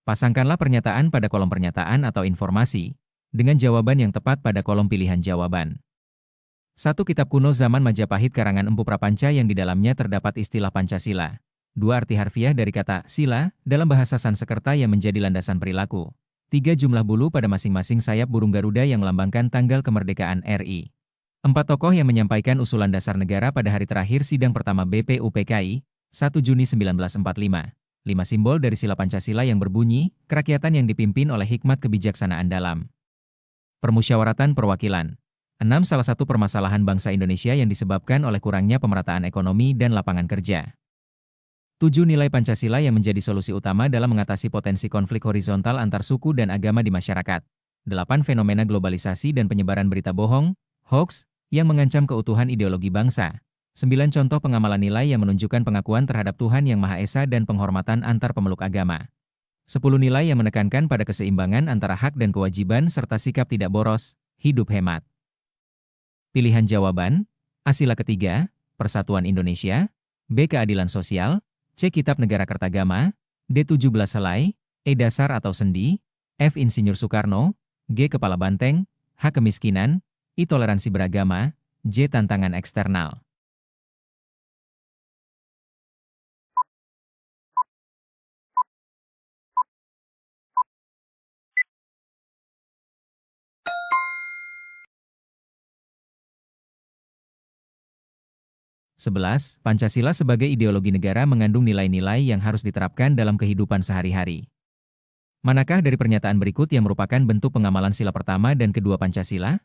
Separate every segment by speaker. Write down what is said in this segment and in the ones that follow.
Speaker 1: Pasangkanlah pernyataan pada kolom pernyataan atau informasi, dengan jawaban yang tepat pada kolom pilihan jawaban. 1. Kitab kuno zaman Majapahit karangan Empu Prapanca yang di dalamnya terdapat istilah Pancasila. 2. Arti harfiah dari kata sila dalam bahasa Sanskerta yang menjadi landasan perilaku. 3. Jumlah bulu pada masing-masing sayap burung Garuda yang melambangkan tanggal kemerdekaan RI. 4. Tokoh yang menyampaikan usulan dasar negara pada hari terakhir sidang pertama BPUPKI, 1 Juni 1945. 5. Simbol dari sila Pancasila yang berbunyi, kerakyatan yang dipimpin oleh hikmat kebijaksanaan dalam permusyawaratan perwakilan. 6. Salah satu permasalahan bangsa Indonesia yang disebabkan oleh kurangnya pemerataan ekonomi dan lapangan kerja. 7. Nilai Pancasila yang menjadi solusi utama dalam mengatasi potensi konflik horizontal antar suku dan agama di masyarakat. 8. Fenomena globalisasi dan penyebaran berita bohong, hoax, yang mengancam keutuhan ideologi bangsa. 9. Contoh pengamalan nilai yang menunjukkan pengakuan terhadap Tuhan Yang Maha Esa dan penghormatan antar pemeluk agama. 10. Nilai yang menekankan pada keseimbangan antara hak dan kewajiban serta sikap tidak boros, hidup hemat. Pilihan jawaban: A. Sila ketiga, Persatuan Indonesia. B. Keadilan sosial. C. Kitab Negara Kertagama. D. 17 Helai. E. Dasar atau sendi. F. Insinyur Soekarno. G. Kepala Banteng. H. Kemiskinan. I. Toleransi beragama. J. Tantangan eksternal. Sebelas, Pancasila sebagai ideologi negara mengandung nilai-nilai yang harus diterapkan dalam kehidupan sehari-hari. Manakah dari pernyataan berikut yang merupakan bentuk pengamalan sila pertama dan kedua Pancasila?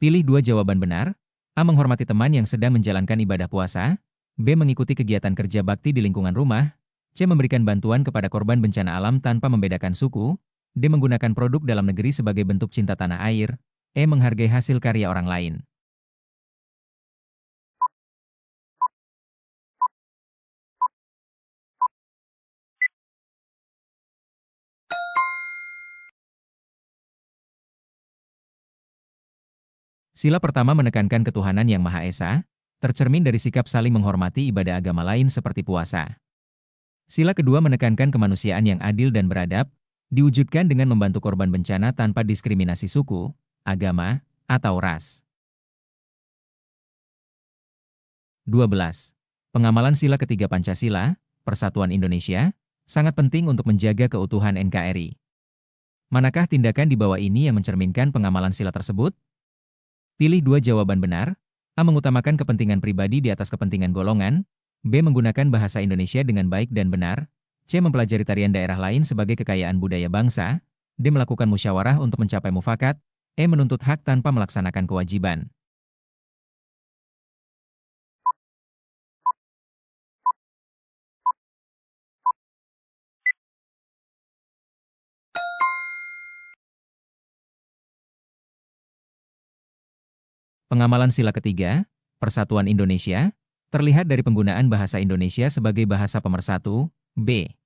Speaker 1: Pilih 2 jawaban benar. A. Menghormati teman yang sedang menjalankan ibadah puasa. B. Mengikuti kegiatan kerja bakti di lingkungan rumah. C. Memberikan bantuan kepada korban bencana alam tanpa membedakan suku. D. Menggunakan produk dalam negeri sebagai bentuk cinta tanah air. E. Menghargai hasil karya orang lain. Sila pertama menekankan ketuhanan Yang Maha Esa, tercermin dari sikap saling menghormati ibadah agama lain seperti puasa. Sila kedua menekankan kemanusiaan yang adil dan beradab, diwujudkan dengan membantu korban bencana tanpa diskriminasi suku, agama, atau ras. 12. Pengamalan sila ketiga Pancasila, Persatuan Indonesia, sangat penting untuk menjaga keutuhan NKRI. Manakah tindakan di bawah ini yang mencerminkan pengamalan sila tersebut? Pilih 2 jawaban benar. A. Mengutamakan kepentingan pribadi di atas kepentingan golongan. B. Menggunakan bahasa Indonesia dengan baik dan benar. C. Mempelajari tarian daerah lain sebagai kekayaan budaya bangsa. D. Melakukan musyawarah untuk mencapai mufakat. E. Menuntut hak tanpa melaksanakan kewajiban. Pengamalan sila ketiga, Persatuan Indonesia, terlihat dari penggunaan bahasa Indonesia sebagai bahasa pemersatu. B.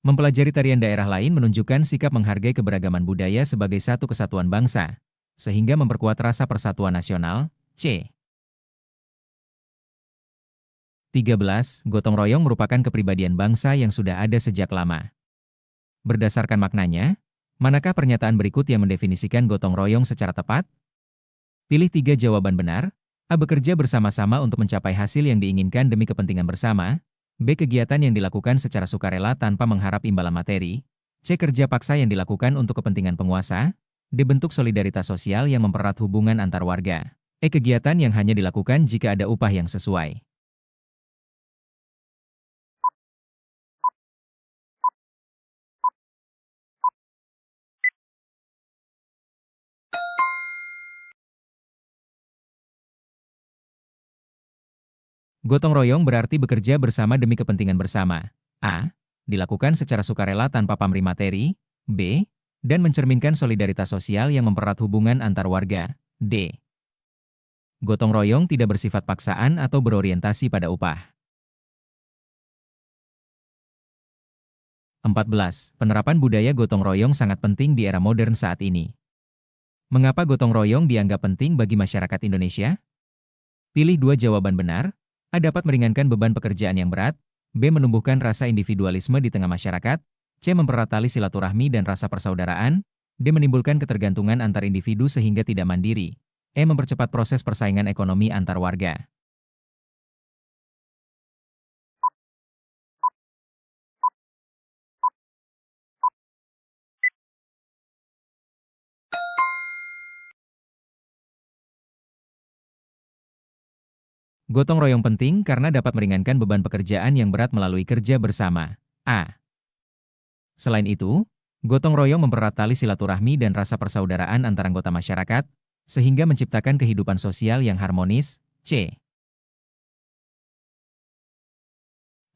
Speaker 1: Mempelajari tarian daerah lain menunjukkan sikap menghargai keberagaman budaya sebagai satu kesatuan bangsa, sehingga memperkuat rasa persatuan nasional. C. 13. Gotong royong merupakan kepribadian bangsa yang sudah ada sejak lama. Berdasarkan maknanya, manakah pernyataan berikut yang mendefinisikan gotong royong secara tepat? Pilih 3 jawaban benar. A. Bekerja bersama-sama untuk mencapai hasil yang diinginkan demi kepentingan bersama. B. Kegiatan yang dilakukan secara sukarela tanpa mengharap imbalan materi. C. Kerja paksa yang dilakukan untuk kepentingan penguasa. D. Bentuk solidaritas sosial yang mempererat hubungan antar warga. E. Kegiatan yang hanya dilakukan jika ada upah yang sesuai. Gotong royong berarti bekerja bersama demi kepentingan bersama. A. Dilakukan secara sukarela tanpa pamrih materi. B. Dan mencerminkan solidaritas sosial yang mempererat hubungan antar warga. D. Gotong royong tidak bersifat paksaan atau berorientasi pada upah. 14. Penerapan budaya gotong royong sangat penting di era modern saat ini. Mengapa gotong royong dianggap penting bagi masyarakat Indonesia? Pilih 2 jawaban benar. A. Dapat meringankan beban pekerjaan yang berat. B. Menumbuhkan rasa individualisme di tengah masyarakat. C. Mempererat tali silaturahmi dan rasa persaudaraan. D. Menimbulkan ketergantungan antar individu sehingga tidak mandiri. E. Mempercepat proses persaingan ekonomi antar warga. Gotong royong penting karena dapat meringankan beban pekerjaan yang berat melalui kerja bersama. A. Selain itu, gotong royong mempererat tali silaturahmi dan rasa persaudaraan antar anggota masyarakat, sehingga menciptakan kehidupan sosial yang harmonis. C.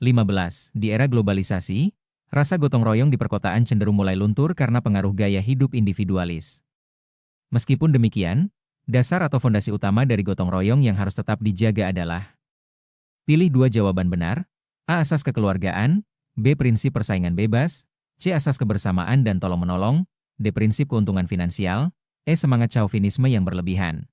Speaker 1: 15. Di era globalisasi, rasa gotong royong di perkotaan cenderung mulai luntur karena pengaruh gaya hidup individualis. Meskipun demikian, dasar atau fondasi utama dari gotong royong yang harus tetap dijaga adalah: pilih dua jawaban benar. A. Asas kekeluargaan. B. Prinsip persaingan bebas. C. Asas kebersamaan dan tolong-menolong. D. Prinsip keuntungan finansial. E. Semangat chauvinisme yang berlebihan.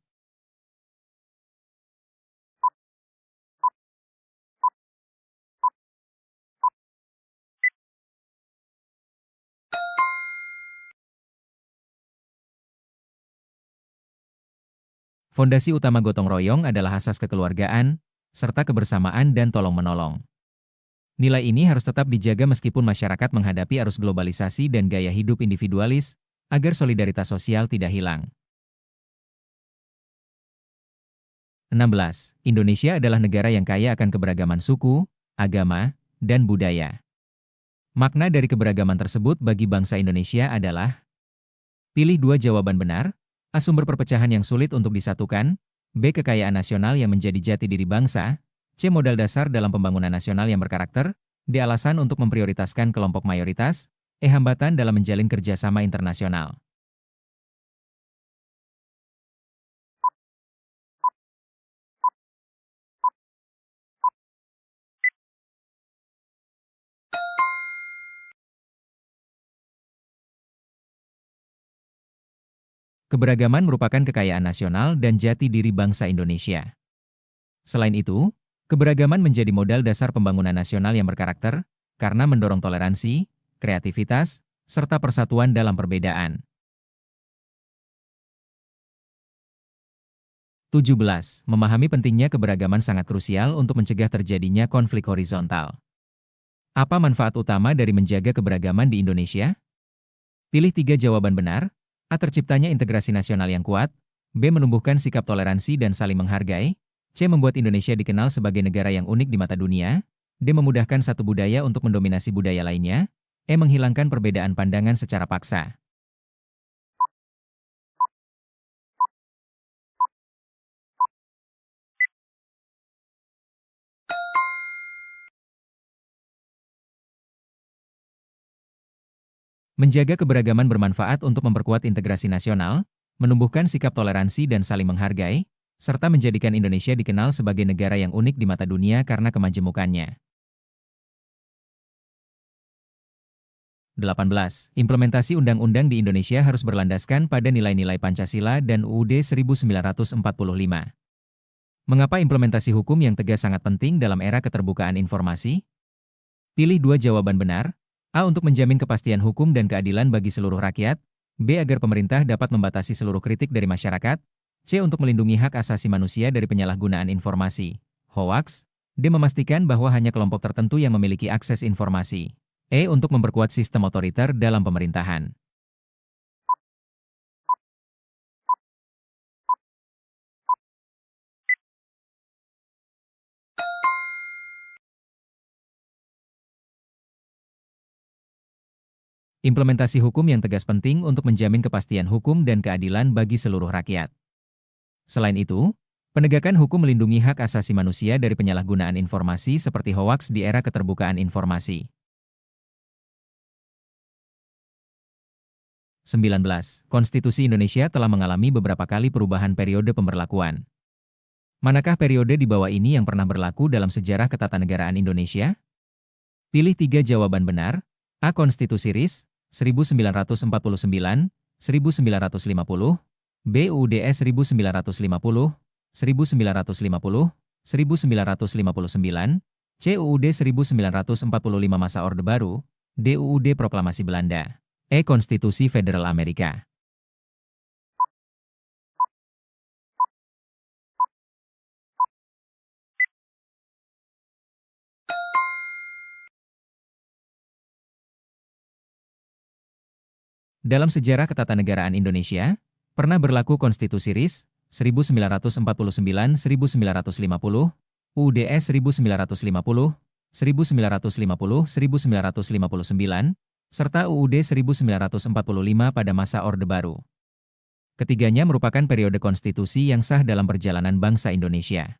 Speaker 1: Fondasi utama gotong royong adalah asas kekeluargaan, serta kebersamaan dan tolong-menolong. Nilai ini harus tetap dijaga meskipun masyarakat menghadapi arus globalisasi dan gaya hidup individualis, agar solidaritas sosial tidak hilang. 16. Indonesia adalah negara yang kaya akan keberagaman suku, agama, dan budaya. Makna dari keberagaman tersebut bagi bangsa Indonesia adalah: pilih dua jawaban benar. A. Sumber perpecahan yang sulit untuk disatukan. B. Kekayaan nasional yang menjadi jati diri bangsa. C. Modal dasar dalam pembangunan nasional yang berkarakter. D. Alasan untuk memprioritaskan kelompok mayoritas. E. Hambatan dalam menjalin kerjasama internasional. Keberagaman merupakan kekayaan nasional dan jati diri bangsa Indonesia. Selain itu, keberagaman menjadi modal dasar pembangunan nasional yang berkarakter, karena mendorong toleransi, kreativitas, serta persatuan dalam perbedaan. 17. Memahami pentingnya keberagaman sangat krusial untuk mencegah terjadinya konflik horizontal. Apa manfaat utama dari menjaga keberagaman di Indonesia? Pilih tiga jawaban benar. A. Terciptanya integrasi nasional yang kuat. B. Menumbuhkan sikap toleransi dan saling menghargai. C. Membuat Indonesia dikenal sebagai negara yang unik di mata dunia. D. Memudahkan satu budaya untuk mendominasi budaya lainnya. E. Menghilangkan perbedaan pandangan secara paksa. Menjaga keberagaman bermanfaat untuk memperkuat integrasi nasional, menumbuhkan sikap toleransi dan saling menghargai, serta menjadikan Indonesia dikenal sebagai negara yang unik di mata dunia karena kemajemukannya. 18. Implementasi undang-undang di Indonesia harus berlandaskan pada nilai-nilai Pancasila dan UUD 1945. Mengapa implementasi hukum yang tegas sangat penting dalam era keterbukaan informasi? Pilih dua jawaban benar. A. Untuk menjamin kepastian hukum dan keadilan bagi seluruh rakyat. B. Agar pemerintah dapat membatasi seluruh kritik dari masyarakat. C. Untuk melindungi hak asasi manusia dari penyalahgunaan informasi, hoaks. D. Memastikan bahwa hanya kelompok tertentu yang memiliki akses informasi. E. Untuk memperkuat sistem otoriter dalam pemerintahan. Implementasi hukum yang tegas penting untuk menjamin kepastian hukum dan keadilan bagi seluruh rakyat. Selain itu, penegakan hukum melindungi hak asasi manusia dari penyalahgunaan informasi seperti hoaks di era keterbukaan informasi. 19. Konstitusi Indonesia telah mengalami beberapa kali perubahan periode pemberlakuan. Manakah periode di bawah ini yang pernah berlaku dalam sejarah ketatanegaraan Indonesia? Pilih tiga jawaban benar. A. Konstitusi RIS, 1949, 1950, B. UUDS 1950, 1950, 1959, C. UUD 1945 masa Orde Baru, D. UUD Proklamasi Belanda. E. Konstitusi Federal Amerika. Dalam sejarah ketatanegaraan Indonesia, pernah berlaku Konstitusi RIS 1949-1950, UUDS 1950, 1950-1959, serta UUD 1945 pada masa Orde Baru. Ketiganya merupakan periode konstitusi yang sah dalam perjalanan bangsa Indonesia.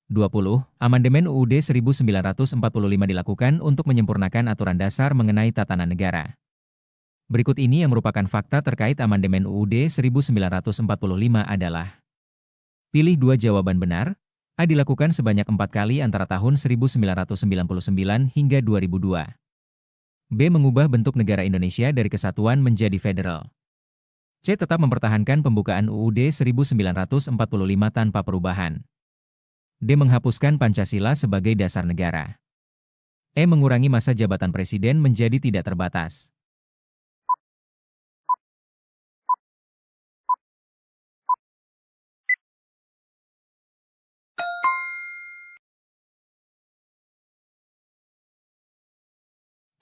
Speaker 1: 20. Amandemen UUD 1945 dilakukan untuk menyempurnakan aturan dasar mengenai tatanan negara. Berikut ini yang merupakan fakta terkait amandemen UUD 1945 adalah: pilih 2 jawaban benar. A dilakukan sebanyak 4 kali antara tahun 1999 hingga 2002. B mengubah bentuk negara Indonesia dari kesatuan menjadi federal. C tetap mempertahankan pembukaan UUD 1945 tanpa perubahan. D menghapuskan Pancasila sebagai dasar negara. E mengurangi masa jabatan presiden menjadi tidak terbatas.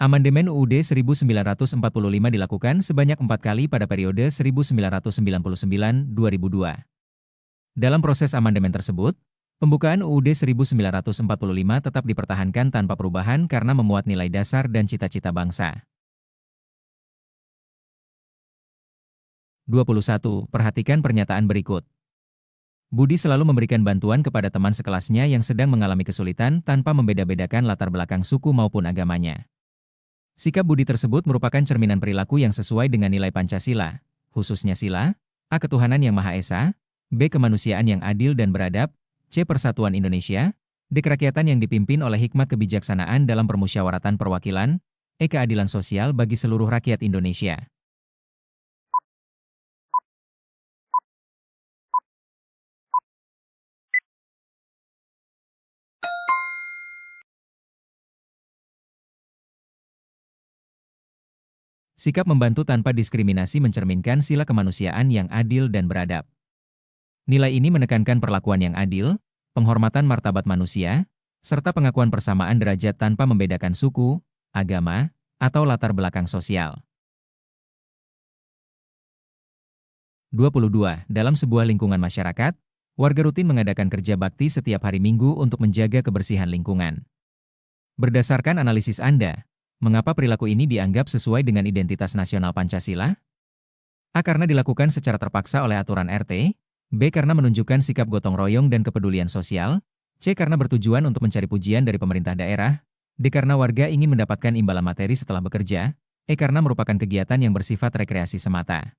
Speaker 1: Amandemen UUD 1945 dilakukan sebanyak 4 kali pada periode 1999-2002. Dalam proses amandemen tersebut, pembukaan UUD 1945 tetap dipertahankan tanpa perubahan karena memuat nilai dasar dan cita-cita bangsa. 21. Perhatikan pernyataan berikut. Budi selalu memberikan bantuan kepada teman sekelasnya yang sedang mengalami kesulitan tanpa membeda-bedakan latar belakang suku maupun agamanya. Sikap Budi tersebut merupakan cerminan perilaku yang sesuai dengan nilai Pancasila, khususnya sila, A. Ketuhanan yang Maha Esa, B. Kemanusiaan yang adil dan beradab, C. Persatuan Indonesia, D. Kerakyatan yang dipimpin oleh hikmat kebijaksanaan dalam permusyawaratan perwakilan, E. Keadilan sosial bagi seluruh rakyat Indonesia. Sikap membantu tanpa diskriminasi mencerminkan sila kemanusiaan yang adil dan beradab. Nilai ini menekankan perlakuan yang adil, penghormatan martabat manusia, serta pengakuan persamaan derajat tanpa membedakan suku, agama, atau latar belakang sosial. 22. Dalam sebuah lingkungan masyarakat, warga rutin mengadakan kerja bakti setiap hari Minggu untuk menjaga kebersihan lingkungan. Berdasarkan analisis Anda, mengapa perilaku ini dianggap sesuai dengan identitas nasional Pancasila? A. Karena dilakukan secara terpaksa oleh aturan RT, B. Karena menunjukkan sikap gotong royong dan kepedulian sosial, C. Karena bertujuan untuk mencari pujian dari pemerintah daerah, D. Karena warga ingin mendapatkan imbalan materi setelah bekerja, E. Karena merupakan kegiatan yang bersifat rekreasi semata.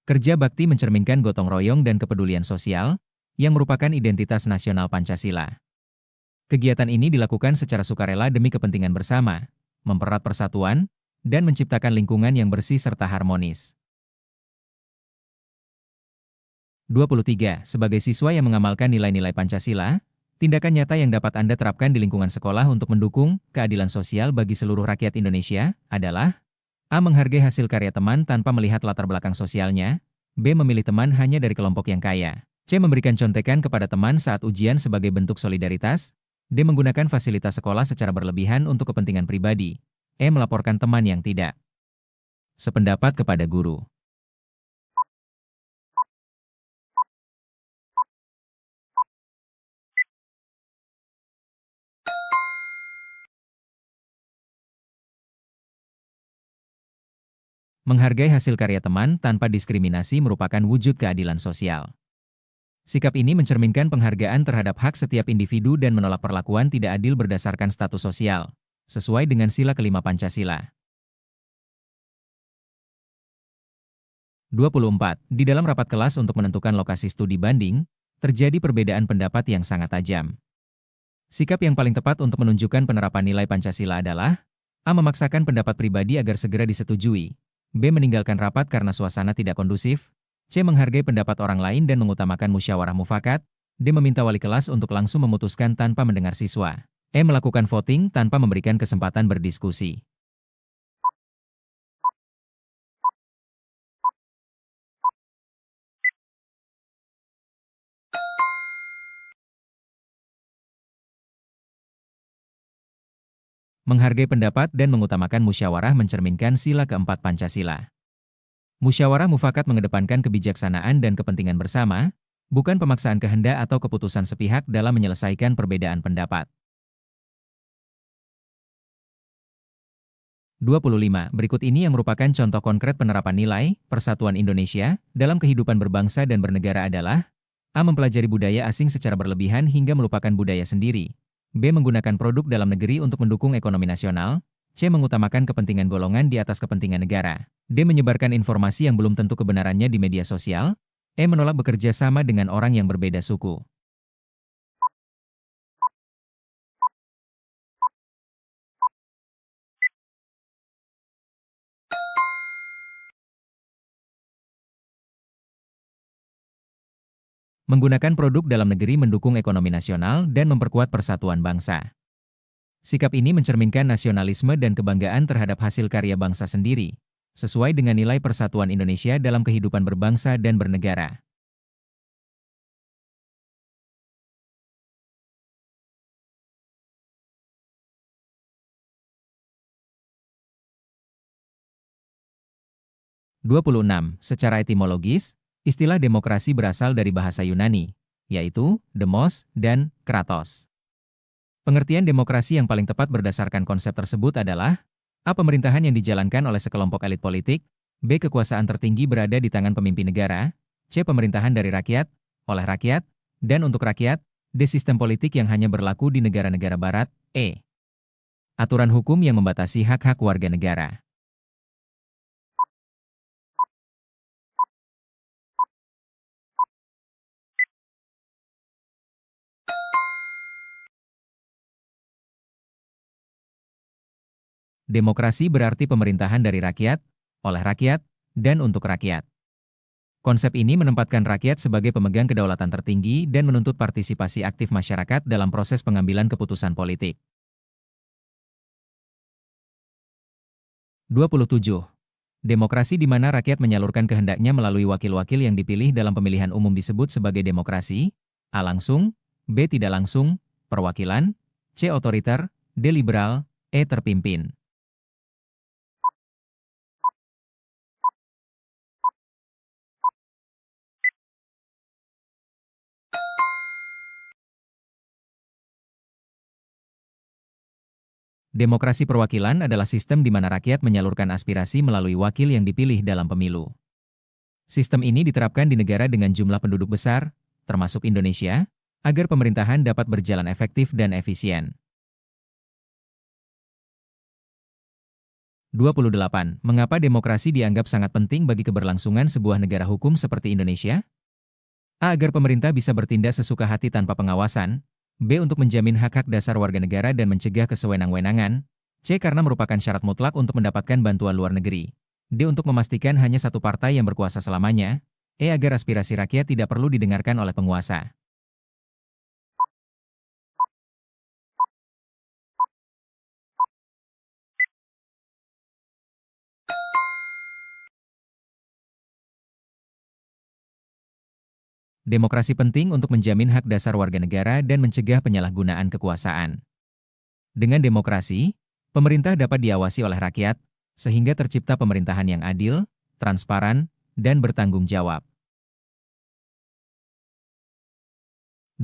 Speaker 1: Kerja bakti mencerminkan gotong royong dan kepedulian sosial, yang merupakan identitas nasional Pancasila. Kegiatan ini dilakukan secara sukarela demi kepentingan bersama, mempererat persatuan, dan menciptakan lingkungan yang bersih serta harmonis. 23. Sebagai siswa yang mengamalkan nilai-nilai Pancasila, tindakan nyata yang dapat Anda terapkan di lingkungan sekolah untuk mendukung keadilan sosial bagi seluruh rakyat Indonesia adalah: A. Menghargai hasil karya teman tanpa melihat latar belakang sosialnya, B. Memilih teman hanya dari kelompok yang kaya, C. Memberikan contekan kepada teman saat ujian sebagai bentuk solidaritas, D. Menggunakan fasilitas sekolah secara berlebihan untuk kepentingan pribadi, E. Melaporkan teman yang tidak sependapat kepada guru. Menghargai hasil karya teman tanpa diskriminasi merupakan wujud keadilan sosial. Sikap ini mencerminkan penghargaan terhadap hak setiap individu dan menolak perlakuan tidak adil berdasarkan status sosial, sesuai dengan sila kelima Pancasila. 24. Di dalam rapat kelas untuk menentukan lokasi studi banding, terjadi perbedaan pendapat yang sangat tajam. Sikap yang paling tepat untuk menunjukkan penerapan nilai Pancasila adalah A. Memaksakan pendapat pribadi agar segera disetujui. B. Meninggalkan rapat karena suasana tidak kondusif. C. Menghargai pendapat orang lain dan mengutamakan musyawarah mufakat. D. Meminta wali kelas untuk langsung memutuskan tanpa mendengar siswa. E. Melakukan voting tanpa memberikan kesempatan berdiskusi. Menghargai pendapat dan mengutamakan musyawarah mencerminkan sila keempat Pancasila. Musyawarah mufakat mengedepankan kebijaksanaan dan kepentingan bersama, bukan pemaksaan kehendak atau keputusan sepihak dalam menyelesaikan perbedaan pendapat. 25. Berikut ini yang merupakan contoh konkret penerapan nilai persatuan Indonesia dalam kehidupan berbangsa dan bernegara adalah A. Mempelajari budaya asing secara berlebihan hingga melupakan budaya sendiri. B. Menggunakan produk dalam negeri untuk mendukung ekonomi nasional. C. Mengutamakan kepentingan golongan di atas kepentingan negara. D. Menyebarkan informasi yang belum tentu kebenarannya di media sosial. E. Menolak bekerja sama dengan orang yang berbeda suku. Menggunakan produk dalam negeri mendukung ekonomi nasional dan memperkuat persatuan bangsa. Sikap ini mencerminkan nasionalisme dan kebanggaan terhadap hasil karya bangsa sendiri, sesuai dengan nilai persatuan Indonesia dalam kehidupan berbangsa dan bernegara. 26. Secara etimologis, istilah demokrasi berasal dari bahasa Yunani, yaitu demos dan kratos. Pengertian demokrasi yang paling tepat berdasarkan konsep tersebut adalah A. Pemerintahan yang dijalankan oleh sekelompok elit politik. B. Kekuasaan tertinggi berada di tangan pemimpin negara. C. Pemerintahan dari rakyat, oleh rakyat, dan untuk rakyat. D. Sistem politik yang hanya berlaku di negara-negara barat. E. Aturan hukum yang membatasi hak-hak warga negara. Demokrasi berarti pemerintahan dari rakyat, oleh rakyat, dan untuk rakyat. Konsep ini menempatkan rakyat sebagai pemegang kedaulatan tertinggi dan menuntut partisipasi aktif masyarakat dalam proses pengambilan keputusan politik. 27. Demokrasi di mana rakyat menyalurkan kehendaknya melalui wakil-wakil yang dipilih dalam pemilihan umum disebut sebagai demokrasi. A. Langsung, B. Tidak langsung, perwakilan, C. Otoriter, D. Liberal, E. Terpimpin. Demokrasi perwakilan adalah sistem di mana rakyat menyalurkan aspirasi melalui wakil yang dipilih dalam pemilu. Sistem ini diterapkan di negara dengan jumlah penduduk besar, termasuk Indonesia, agar pemerintahan dapat berjalan efektif dan efisien. 28. Mengapa demokrasi dianggap sangat penting bagi keberlangsungan sebuah negara hukum seperti Indonesia? A. Agar pemerintah bisa bertindak sesuka hati tanpa pengawasan. B. Untuk menjamin hak-hak dasar warga negara dan mencegah kesewenang-wenangan. C. Karena merupakan syarat mutlak untuk mendapatkan bantuan luar negeri. D. Untuk memastikan hanya satu partai yang berkuasa selamanya. E. Agar aspirasi rakyat tidak perlu didengarkan oleh penguasa. Demokrasi penting untuk menjamin hak dasar warga negara dan mencegah penyalahgunaan kekuasaan. Dengan demokrasi, pemerintah dapat diawasi oleh rakyat, sehingga tercipta pemerintahan yang adil, transparan, dan bertanggung jawab.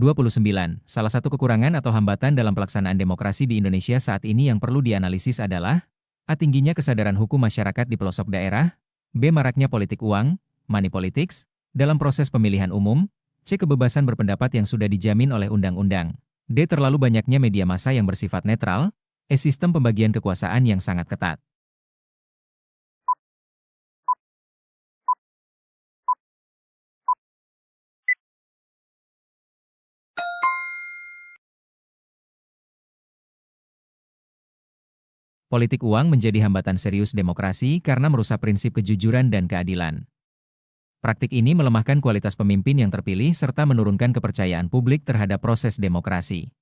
Speaker 1: 29. Salah satu kekurangan atau hambatan dalam pelaksanaan demokrasi di Indonesia saat ini yang perlu dianalisis adalah A. Tingginya kesadaran hukum masyarakat di pelosok daerah. B. Maraknya politik uang, money politics, dalam proses pemilihan umum. C. Kebebasan berpendapat yang sudah dijamin oleh undang-undang. D. Terlalu banyaknya media massa yang bersifat netral. E. Sistem pembagian kekuasaan yang sangat ketat. Politik uang menjadi hambatan serius demokrasi karena merusak prinsip kejujuran dan keadilan. Praktik ini melemahkan kualitas pemimpin yang terpilih serta menurunkan kepercayaan publik terhadap proses demokrasi.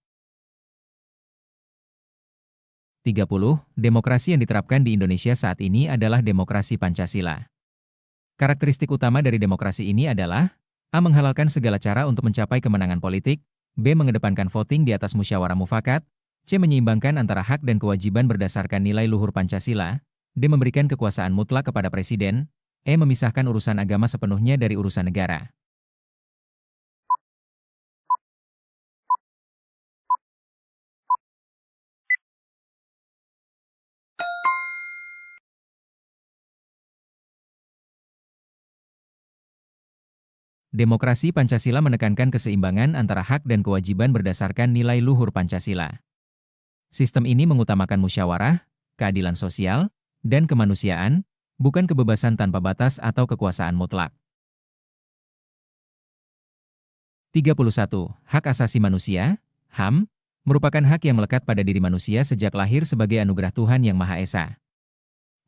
Speaker 1: 30. Demokrasi yang diterapkan di Indonesia saat ini adalah demokrasi Pancasila. Karakteristik utama dari demokrasi ini adalah A. Menghalalkan segala cara untuk mencapai kemenangan politik, B. Mengedepankan voting di atas musyawarah mufakat, C. Menyeimbangkan antara hak dan kewajiban berdasarkan nilai luhur Pancasila, D. Memberikan kekuasaan mutlak kepada presiden, E. Memisahkan urusan agama sepenuhnya dari urusan negara. Demokrasi Pancasila menekankan keseimbangan antara hak dan kewajiban berdasarkan nilai luhur Pancasila. Sistem ini mengutamakan musyawarah, keadilan sosial, dan kemanusiaan, bukan kebebasan tanpa batas atau kekuasaan mutlak. 31. Hak asasi manusia, HAM, merupakan hak yang melekat pada diri manusia sejak lahir sebagai anugerah Tuhan Yang Maha Esa.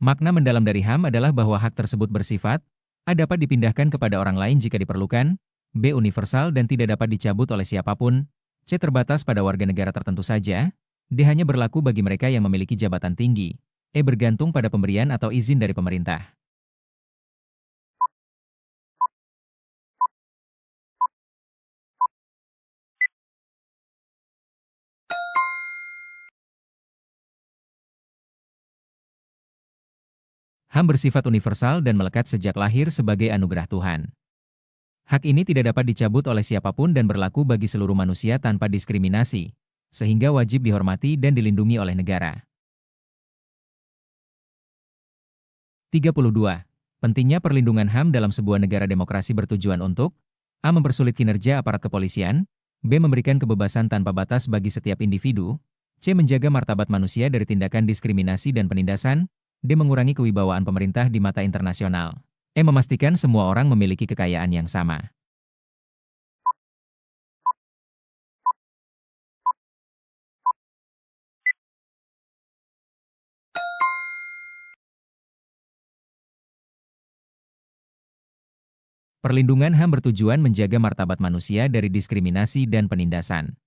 Speaker 1: Makna mendalam dari HAM adalah bahwa hak tersebut bersifat A. Dapat dipindahkan kepada orang lain jika diperlukan, B. Universal dan tidak dapat dicabut oleh siapapun, C. Terbatas pada warga negara tertentu saja, D. Hanya berlaku bagi mereka yang memiliki jabatan tinggi, E. Bergantung pada pemberian atau izin dari pemerintah. HAM bersifat universal dan melekat sejak lahir sebagai anugerah Tuhan. Hak ini tidak dapat dicabut oleh siapapun dan berlaku bagi seluruh manusia tanpa diskriminasi, sehingga wajib dihormati dan dilindungi oleh negara. 32. Pentingnya perlindungan HAM dalam sebuah negara demokrasi bertujuan untuk A. Mempersulit kinerja aparat kepolisian, B. Memberikan kebebasan tanpa batas bagi setiap individu, C. Menjaga martabat manusia dari tindakan diskriminasi dan penindasan, D. Mengurangi kewibawaan pemerintah di mata internasional, E. Memastikan semua orang memiliki kekayaan yang sama. Perlindungan HAM bertujuan menjaga martabat manusia dari diskriminasi dan penindasan.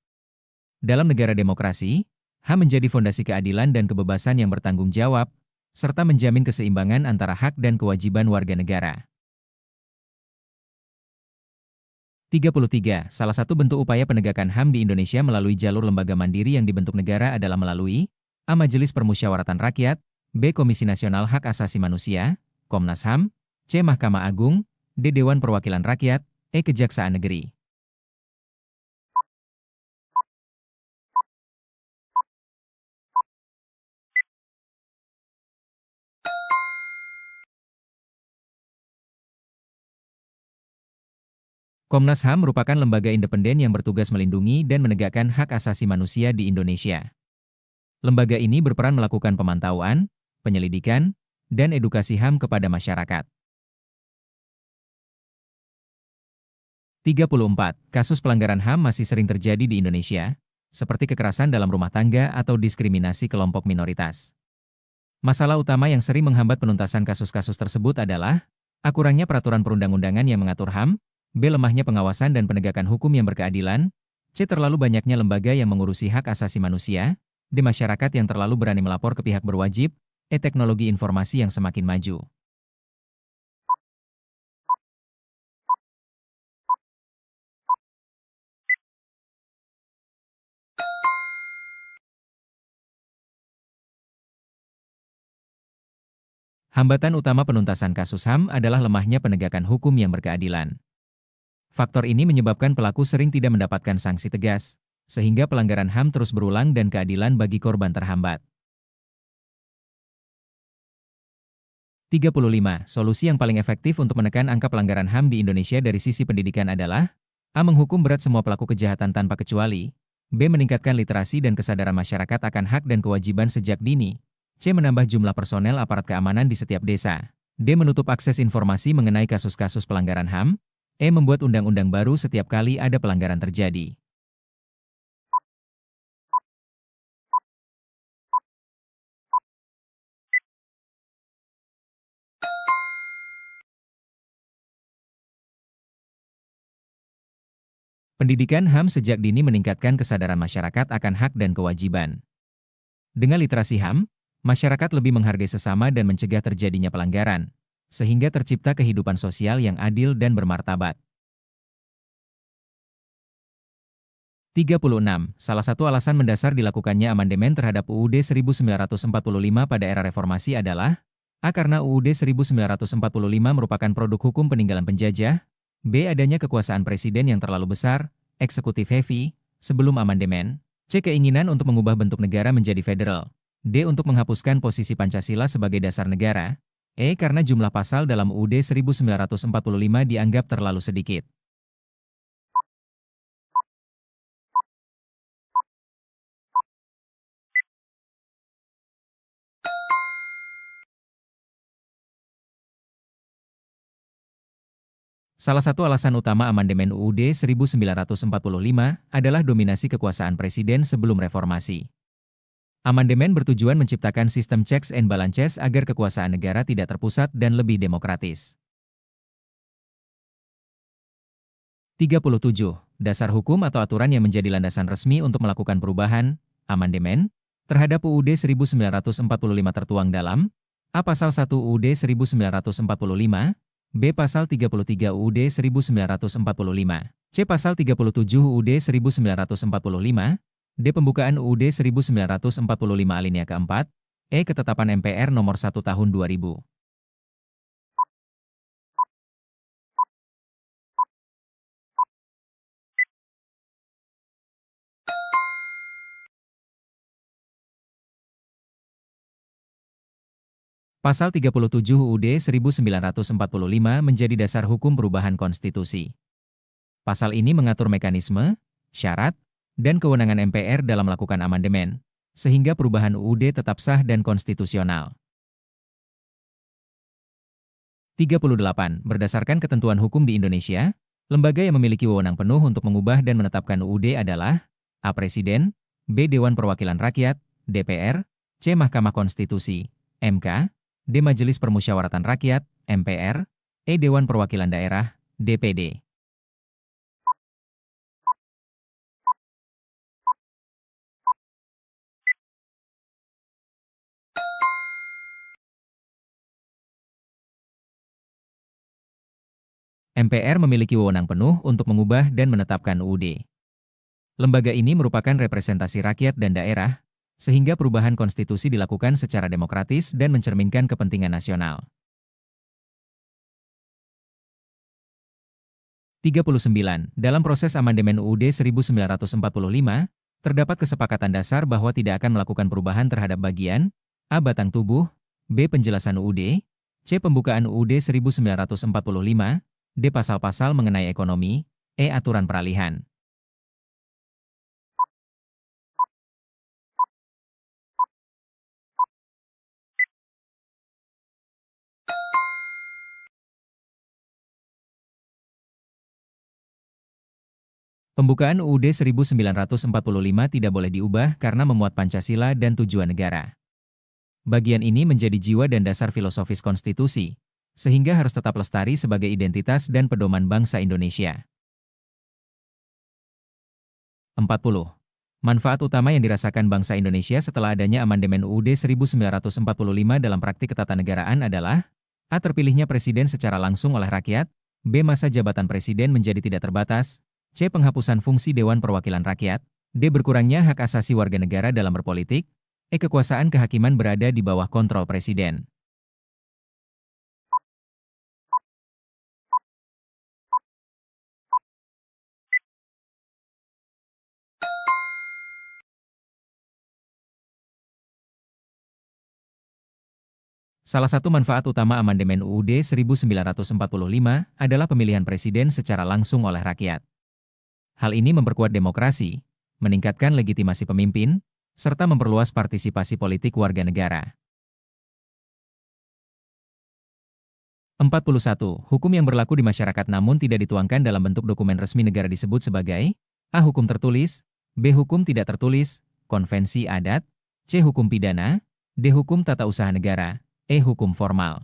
Speaker 1: Dalam negara demokrasi, HAM menjadi fondasi keadilan dan kebebasan yang bertanggung jawab, serta menjamin keseimbangan antara hak dan kewajiban warga negara. 33. Salah satu bentuk upaya penegakan HAM di Indonesia melalui jalur lembaga mandiri yang dibentuk negara adalah melalui A. Majelis Permusyawaratan Rakyat, B. Komisi Nasional Hak Asasi Manusia, Komnas HAM, C. Mahkamah Agung, D. Dewan Perwakilan Rakyat, E. Kejaksaan Negeri. Komnas HAM merupakan lembaga independen yang bertugas melindungi dan menegakkan hak asasi manusia di Indonesia. Lembaga ini berperan melakukan pemantauan, penyelidikan, dan edukasi HAM kepada masyarakat. 34. Kasus pelanggaran HAM masih sering terjadi di Indonesia, seperti kekerasan dalam rumah tangga atau diskriminasi kelompok minoritas. Masalah utama yang sering menghambat penuntasan kasus-kasus tersebut adalah A. Kurangnya peraturan perundang-undangan yang mengatur HAM, B. Lemahnya pengawasan dan penegakan hukum yang berkeadilan, C. Terlalu banyaknya lembaga yang mengurusi hak asasi manusia, D. Masyarakat yang terlalu berani melapor ke pihak berwajib, E. Teknologi informasi yang semakin maju. Hambatan utama penuntasan kasus HAM adalah lemahnya penegakan hukum yang berkeadilan. Faktor ini menyebabkan pelaku sering tidak mendapatkan sanksi tegas, sehingga pelanggaran HAM terus berulang dan keadilan bagi korban terhambat. 35. Solusi yang paling efektif untuk menekan angka pelanggaran HAM di Indonesia dari sisi pendidikan adalah A. Menghukum berat semua pelaku kejahatan tanpa kecuali, B. Meningkatkan literasi dan kesadaran masyarakat akan hak dan kewajiban sejak dini, C. Menambah jumlah personel aparat keamanan di setiap desa, D. Menutup akses informasi mengenai kasus-kasus pelanggaran HAM, E. Membuat undang-undang baru setiap kali ada pelanggaran terjadi. Pendidikan HAM sejak dini meningkatkan kesadaran masyarakat akan hak dan kewajiban. Dengan literasi HAM, masyarakat lebih menghargai sesama dan mencegah terjadinya pelanggaran, sehingga tercipta kehidupan sosial yang adil dan bermartabat. 36. Salah satu alasan mendasar dilakukannya amandemen terhadap UUD 1945 pada era reformasi adalah A. Karena UUD 1945 merupakan produk hukum peninggalan penjajah, B. Adanya kekuasaan presiden yang terlalu besar, eksekutif heavy, sebelum amandemen, C. Keinginan untuk mengubah bentuk negara menjadi federal, D. Untuk menghapuskan posisi Pancasila sebagai dasar negara, E. Karena jumlah pasal dalam UUD 1945 dianggap terlalu sedikit. Salah satu alasan utama amandemen UUD 1945 adalah dominasi kekuasaan presiden sebelum reformasi. Amandemen bertujuan menciptakan sistem checks and balances agar kekuasaan negara tidak terpusat dan lebih demokratis. 37. Dasar hukum atau aturan yang menjadi landasan resmi untuk melakukan perubahan, amandemen, terhadap UUD 1945 tertuang dalam A. Pasal 1 UUD 1945, B. Pasal 33 UUD 1945, C. Pasal 37 UUD 1945, D. Pembukaan UUD 1945 alinea keempat, E. Ketetapan MPR nomor 1 tahun 2000. Pasal 37 UUD 1945 menjadi dasar hukum perubahan konstitusi. Pasal ini mengatur mekanisme, syarat, dan kewenangan MPR dalam melakukan amandemen, sehingga perubahan UUD tetap sah dan konstitusional. 38. Berdasarkan ketentuan hukum di Indonesia, lembaga yang memiliki wewenang penuh untuk mengubah dan menetapkan UUD adalah A. Presiden, B. Dewan Perwakilan Rakyat, DPR, C. Mahkamah Konstitusi, MK, D. Majelis Permusyawaratan Rakyat, MPR, E. Dewan Perwakilan Daerah, DPD. MPR memiliki wewenang penuh untuk mengubah dan menetapkan UUD. Lembaga ini merupakan representasi rakyat dan daerah, sehingga perubahan konstitusi dilakukan secara demokratis dan mencerminkan kepentingan nasional. 39. Dalam proses amandemen UUD 1945, terdapat kesepakatan dasar bahwa tidak akan melakukan perubahan terhadap bagian A. Batang tubuh, B. Penjelasan UUD, C. Pembukaan UUD 1945, D. Pasal-pasal mengenai ekonomi, E. Aturan peralihan. Pembukaan UUD 1945 tidak boleh diubah karena memuat Pancasila dan tujuan negara. Bagian ini menjadi jiwa dan dasar filosofis konstitusi, sehingga harus tetap lestari sebagai identitas dan pedoman bangsa Indonesia. 40. Manfaat utama yang dirasakan bangsa Indonesia setelah adanya amandemen UUD 1945 dalam praktik ketatanegaraan adalah A. Terpilihnya presiden secara langsung oleh rakyat, B. Masa jabatan presiden menjadi tidak terbatas, C. Penghapusan fungsi Dewan Perwakilan Rakyat, D. Berkurangnya hak asasi warga negara dalam berpolitik, E. Kekuasaan kehakiman berada di bawah kontrol presiden. Salah satu manfaat utama amandemen UUD 1945 adalah pemilihan presiden secara langsung oleh rakyat. Hal ini memperkuat demokrasi, meningkatkan legitimasi pemimpin, serta memperluas partisipasi politik warga negara. 41. Hukum yang berlaku di masyarakat namun tidak dituangkan dalam bentuk dokumen resmi negara disebut sebagai A. Hukum tertulis, B. Hukum tidak tertulis, konvensi adat, C. Hukum pidana, D. Hukum tata usaha negara, E. Hukum formal.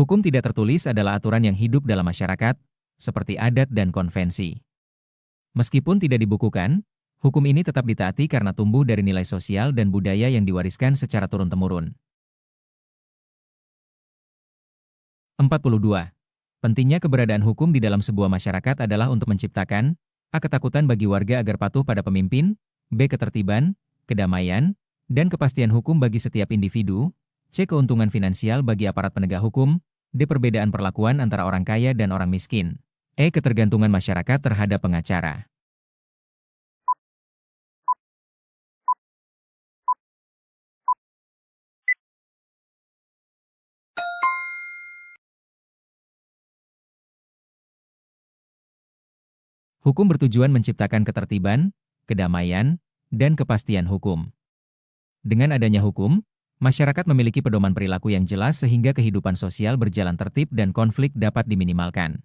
Speaker 1: Hukum tidak tertulis adalah aturan yang hidup dalam masyarakat, seperti adat dan konvensi. Meskipun tidak dibukukan, hukum ini tetap ditaati karena tumbuh dari nilai sosial dan budaya yang diwariskan secara turun-temurun. 42. Pentingnya keberadaan hukum di dalam sebuah masyarakat adalah untuk menciptakan A. Ketakutan bagi warga agar patuh pada pemimpin, B. Ketertiban, kedamaian, dan kepastian hukum bagi setiap individu, C. Keuntungan finansial bagi aparat penegak hukum, D. Perbedaan perlakuan antara orang kaya dan orang miskin, E. Ketergantungan masyarakat terhadap pengacara. Hukum bertujuan menciptakan ketertiban, kedamaian, dan kepastian hukum. Dengan adanya hukum, masyarakat memiliki pedoman perilaku yang jelas sehingga kehidupan sosial berjalan tertib dan konflik dapat diminimalkan.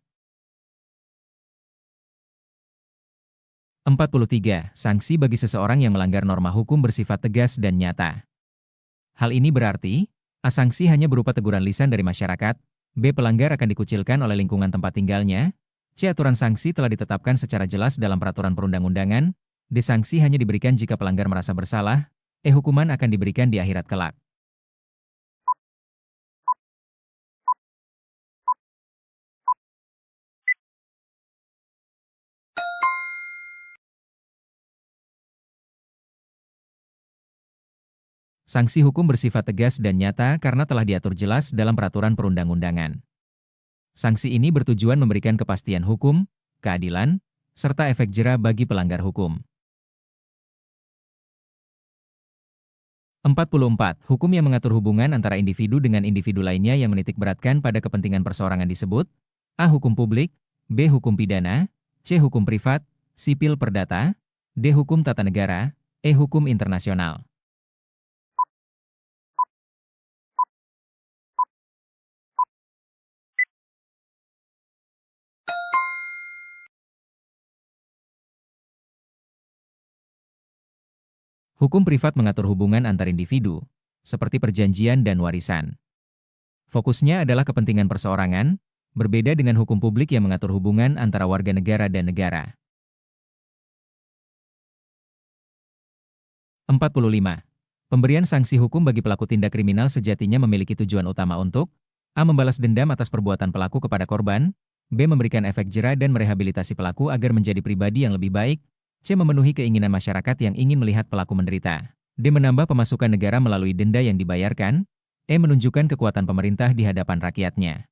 Speaker 1: 43. Sanksi bagi seseorang yang melanggar norma hukum bersifat tegas dan nyata. Hal ini berarti, A. Sanksi hanya berupa teguran lisan dari masyarakat, B. Pelanggar akan dikucilkan oleh lingkungan tempat tinggalnya, C. Aturan sanksi telah ditetapkan secara jelas dalam peraturan perundang-undangan, D. Sanksi hanya diberikan jika pelanggar merasa bersalah, E. Hukuman akan diberikan di akhirat kelak. Sanksi hukum bersifat tegas dan nyata karena telah diatur jelas dalam peraturan perundang-undangan. Sanksi ini bertujuan memberikan kepastian hukum, keadilan, serta efek jera bagi pelanggar hukum. 44. Hukum yang mengatur hubungan antara individu dengan individu lainnya yang menitikberatkan pada kepentingan perseorangan disebut A. Hukum publik, B. Hukum pidana, C. Hukum privat, sipil perdata, D. Hukum tata negara, E. Hukum internasional. Hukum privat mengatur hubungan antar individu, seperti perjanjian dan warisan. Fokusnya adalah kepentingan perseorangan, berbeda dengan hukum publik yang mengatur hubungan antara warga negara dan negara. 45. Pemberian sanksi hukum bagi pelaku tindak kriminal sejatinya memiliki tujuan utama untuk A. Membalas dendam atas perbuatan pelaku kepada korban, B. Memberikan efek jera dan merehabilitasi pelaku agar menjadi pribadi yang lebih baik, C. Memenuhi keinginan masyarakat yang ingin melihat pelaku menderita, D. Menambah pemasukan negara melalui denda yang dibayarkan, E. Menunjukkan kekuatan pemerintah di hadapan rakyatnya.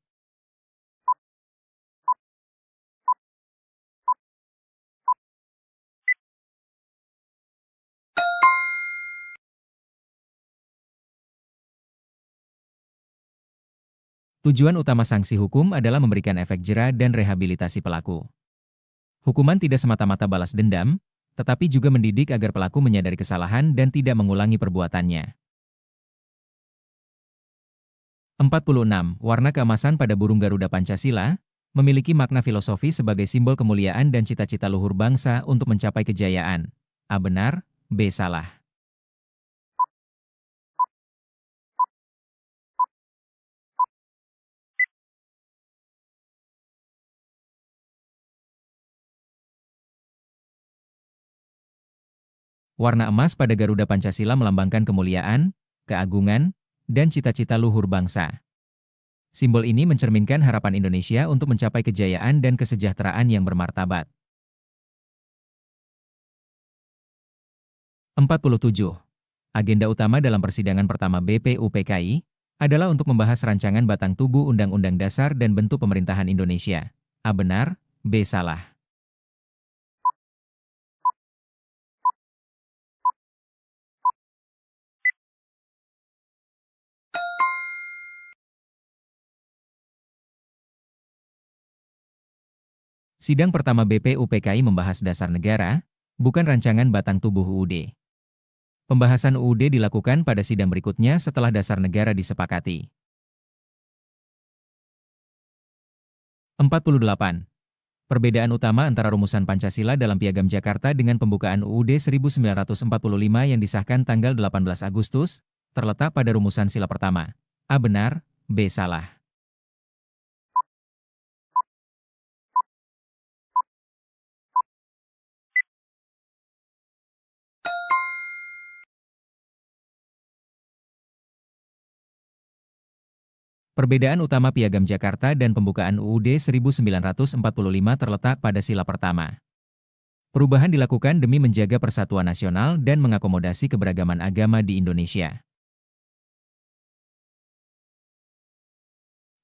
Speaker 1: Tujuan utama sanksi hukum adalah memberikan efek jera dan rehabilitasi pelaku. Hukuman tidak semata-mata balas dendam, tetapi juga mendidik agar pelaku menyadari kesalahan dan tidak mengulangi perbuatannya. 46. Warna keemasan pada burung Garuda Pancasila memiliki makna filosofi sebagai simbol kemuliaan dan cita-cita luhur bangsa untuk mencapai kejayaan. A. Benar, B. Salah. Warna emas pada Garuda Pancasila melambangkan kemuliaan, keagungan, dan cita-cita luhur bangsa. Simbol ini mencerminkan harapan Indonesia untuk mencapai kejayaan dan kesejahteraan yang bermartabat. 47. Agenda utama dalam persidangan pertama BPUPKI adalah untuk membahas rancangan batang tubuh Undang-Undang Dasar dan bentuk pemerintahan Indonesia. A. Benar, B. Salah. Sidang pertama BPUPKI membahas dasar negara, bukan rancangan batang tubuh UUD. Pembahasan UUD dilakukan pada sidang berikutnya setelah dasar negara disepakati. 48. Perbedaan utama antara rumusan Pancasila dalam Piagam Jakarta dengan pembukaan UUD 1945 yang disahkan tanggal 18 Agustus, terletak pada rumusan sila pertama. A. Benar, B. Salah. Perbedaan utama Piagam Jakarta dan pembukaan UUD 1945 terletak pada sila pertama. Perubahan dilakukan demi menjaga persatuan nasional dan mengakomodasi keberagaman agama di Indonesia.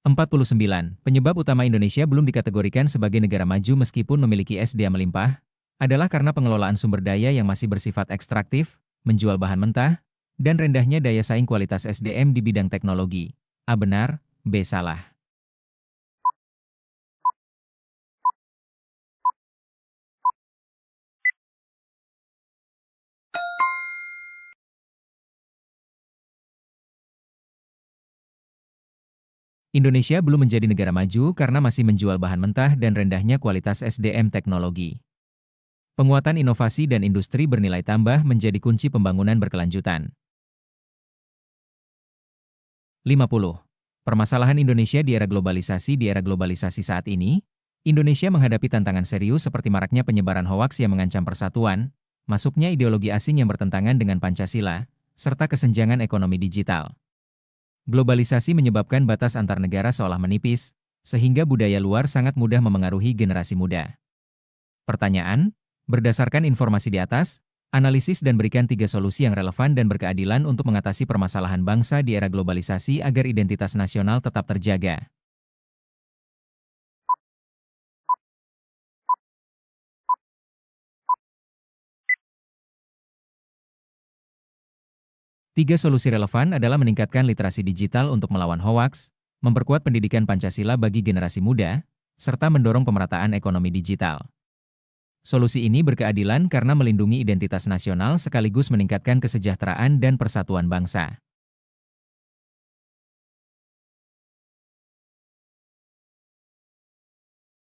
Speaker 1: 49. Penyebab utama Indonesia belum dikategorikan sebagai negara maju meskipun memiliki SDM melimpah, adalah karena pengelolaan sumber daya yang masih bersifat ekstraktif, menjual bahan mentah, dan rendahnya daya saing kualitas SDM di bidang teknologi. A benar, B salah. Indonesia belum menjadi negara maju karena masih menjual bahan mentah dan rendahnya kualitas SDM teknologi. Penguatan inovasi dan industri bernilai tambah menjadi kunci pembangunan berkelanjutan. 50. Permasalahan Indonesia di era globalisasi. Di era globalisasi saat ini, Indonesia menghadapi tantangan serius seperti maraknya penyebaran hoaks yang mengancam persatuan, masuknya ideologi asing yang bertentangan dengan Pancasila, serta kesenjangan ekonomi digital. Globalisasi menyebabkan batas antar negara seolah menipis, sehingga budaya luar sangat mudah memengaruhi generasi muda. Pertanyaan, berdasarkan informasi di atas, analisis dan berikan 3 solusi yang relevan dan berkeadilan untuk mengatasi permasalahan bangsa di era globalisasi agar identitas nasional tetap terjaga. Tiga solusi relevan adalah meningkatkan literasi digital untuk melawan hoaks, memperkuat pendidikan Pancasila bagi generasi muda, serta mendorong pemerataan ekonomi digital. Solusi ini berkeadilan karena melindungi identitas nasional sekaligus meningkatkan kesejahteraan dan persatuan bangsa.